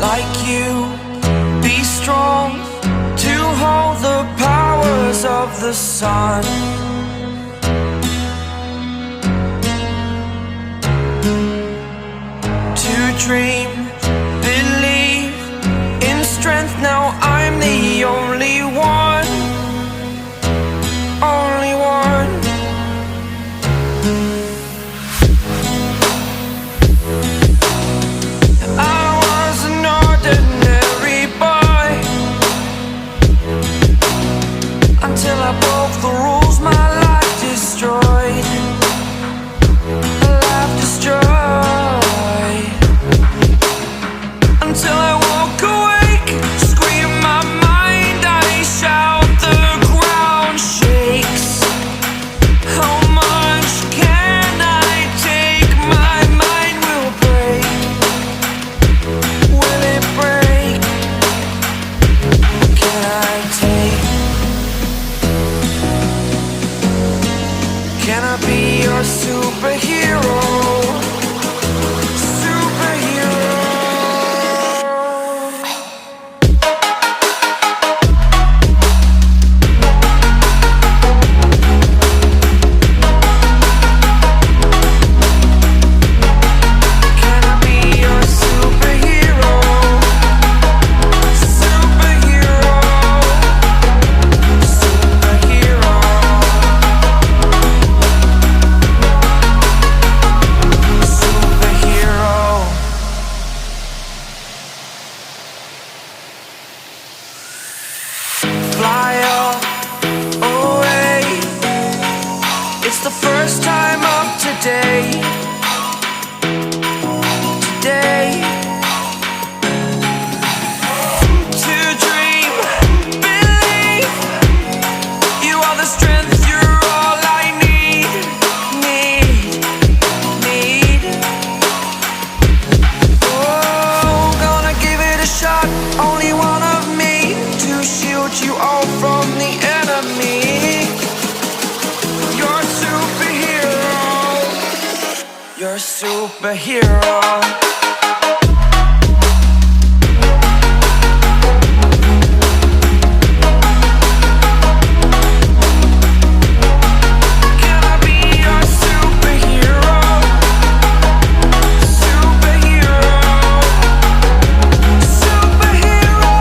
like you, be strong to hold the powers of the sun. To dream, believe in strength. Now I'm the only one, only one. I was an ordinary boy until I broke the rules. My life destroyed, life destroyed. Until I woke awake, scream my mind, I shout, the ground shakes. How much can I take? My mind will break. Will it break? Can I take? Can I be your superhero? Fly away. It's the first time of today. Today. To dream, believe. You are the strength, you're all I need. Need. Oh, gonna give it a shot. Only one of me to shield you all from the enemy. You're a superhero. You're a superhero. Can I be your superhero? Superhero. Superhero.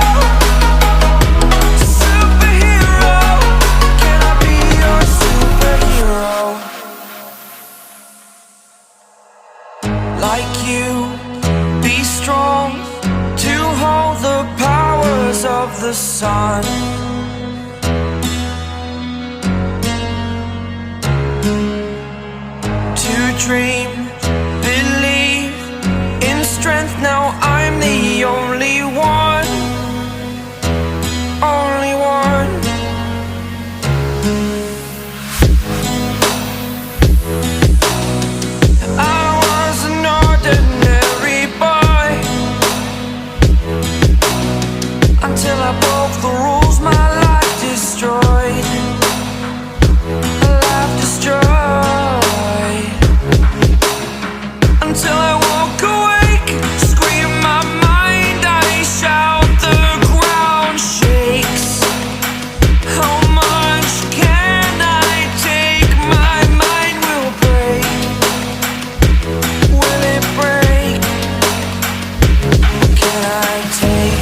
Superhero. Can I be your superhero? Like you, be strong to hold the powers of the sun. To dream, believe in strength. Now I'm the only one, only one. I was an ordinary boy until I broke the rules. My life destroyed, life destroyed. Until I woke awake, scream my mind, I shout, the ground shakes. How much can I take? My mind will break. Will it break? Can I take?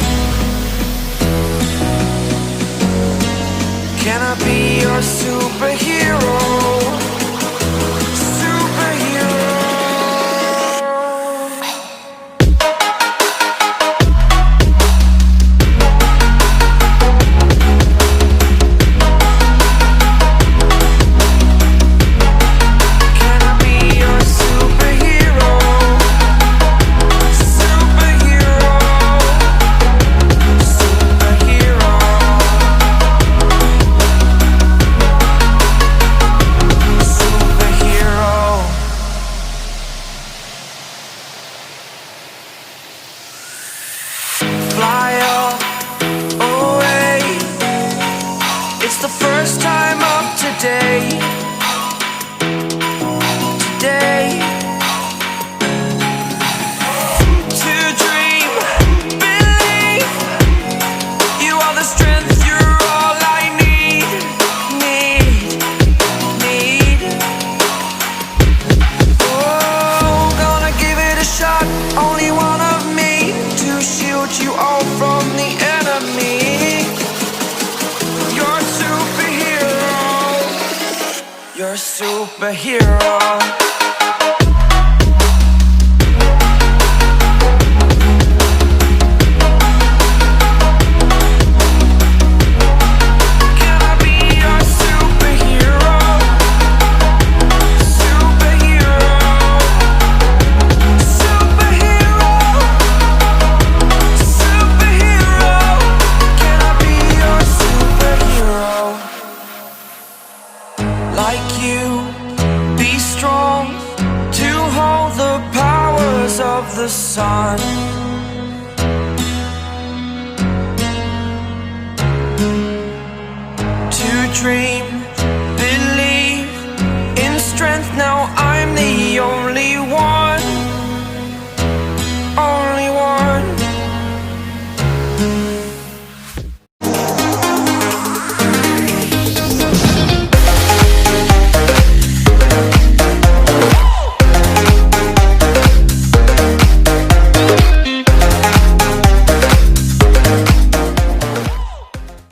Can I be your superhero? Superhero. Can I be your superhero? Superhero. Superhero. Superhero. Fly away. It's the first time of today. Today. To dream, superhero. Like you, be strong to hold the powers of the sun. To dream, believe in strength. Now I'm the only one, only one.